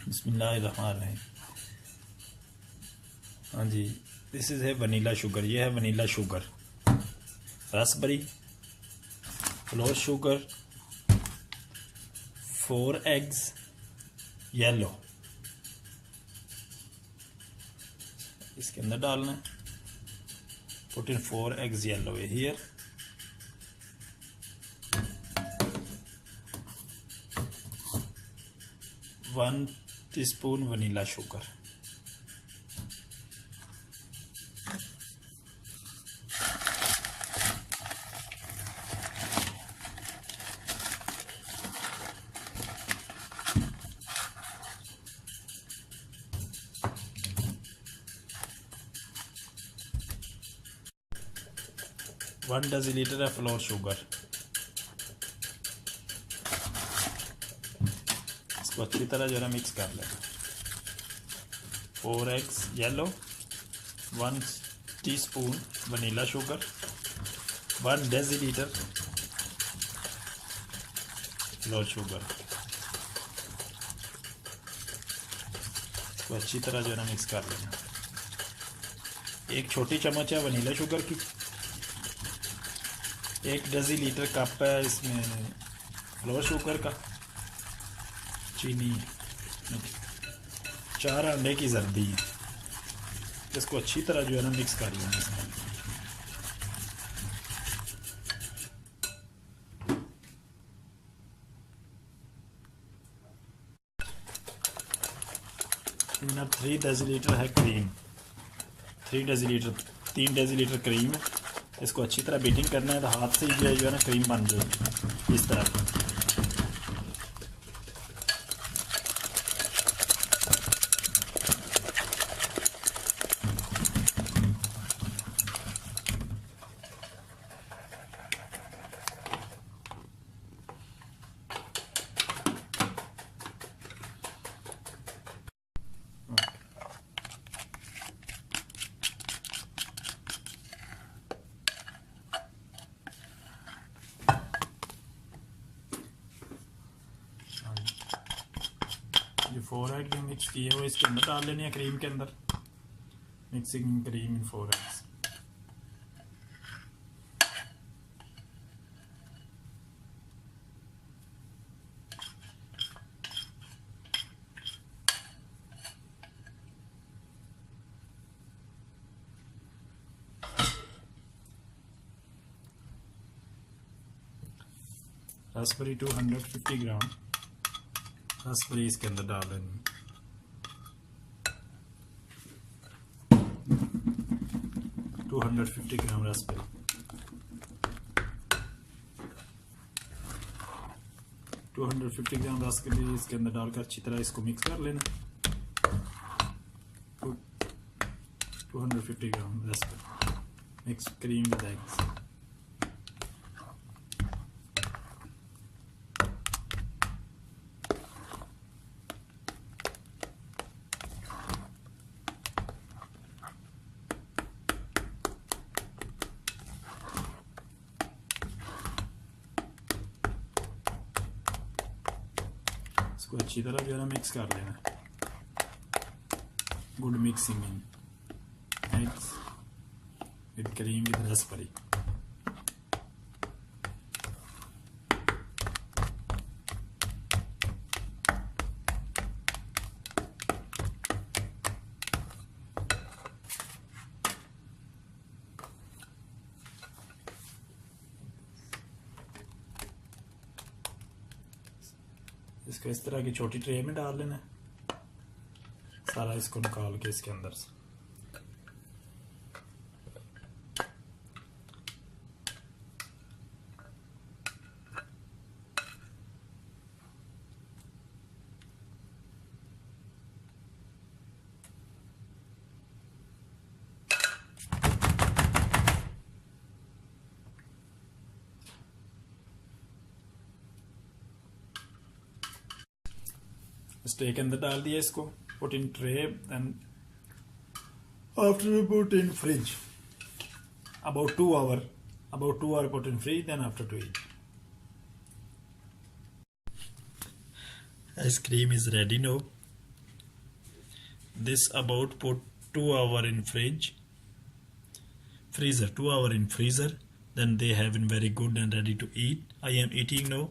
बिस्मिल्लाहिर्रहमानिर्रहीम। हाँ जी, this is है वनीला शुगर। ये है vanilla sugar, Raspberry, floor sugar, 4 eggs yellow, इसके अंदर डालना है। Put in 4 eggs yellow here. One teaspoon vanilla sugar, one decilitre है फ्लोर शुगर। इसको अच्छी तरह जो है मिक्स कर लेना। 4 eggs yellow, 1 teaspoon vanilla sugar, 1 decilitre floor sugar. इसको अच्छी तरह जो है मिक्स कर लेना। एक छोटी चम्मच है वनीला शुगर की, 1 डेसीलीटर कप है इसमें फ्लोर शुगर का, चीनी, 4 अंडे की जर्दी है। इसको अच्छी तरह जो है ना मिक्स कर लेना इसमें। अब 3 डेसीलीटर है क्रीम, 3 डेसीलीटर क्रीम है। इसको अच्छी तरह बीटिंग करना है, तो हाथ से ही जो है ना क्रीम बन जाएगी इस तरह। जो 4 एग जो मिक्स किए वो इसके अंदर डाल लेने हैं, क्रीम के अंदर। Mixing cream in 4 eggs. Raspberry 250 gram raspberry इसके अंदर डाल देनी। Two 250 gram raspberry, 250 gram raspberry इसके अंदर डालकर अच्छी तरह इसको मिक्स कर लेना। 250 gram raspberry mix cream with eggs. इसको अच्छी तरह जो है ना मिक्स कर लेना। Good mixing in eggs with cream with raspberry. इसको इस तरह की छोटी ट्रे में डाल लेना, सारा इसको निकाल के इसके अंदर से। इस ट्रे के अंदर डाल दिया इसको। Put in tray and after put in fridge about 2 hour put in fridge, then after to eat. Ice cream is ready now. this about put 2 hour in freezer 2 hour in freezer, then they have been very good and ready to eat. I am eating now.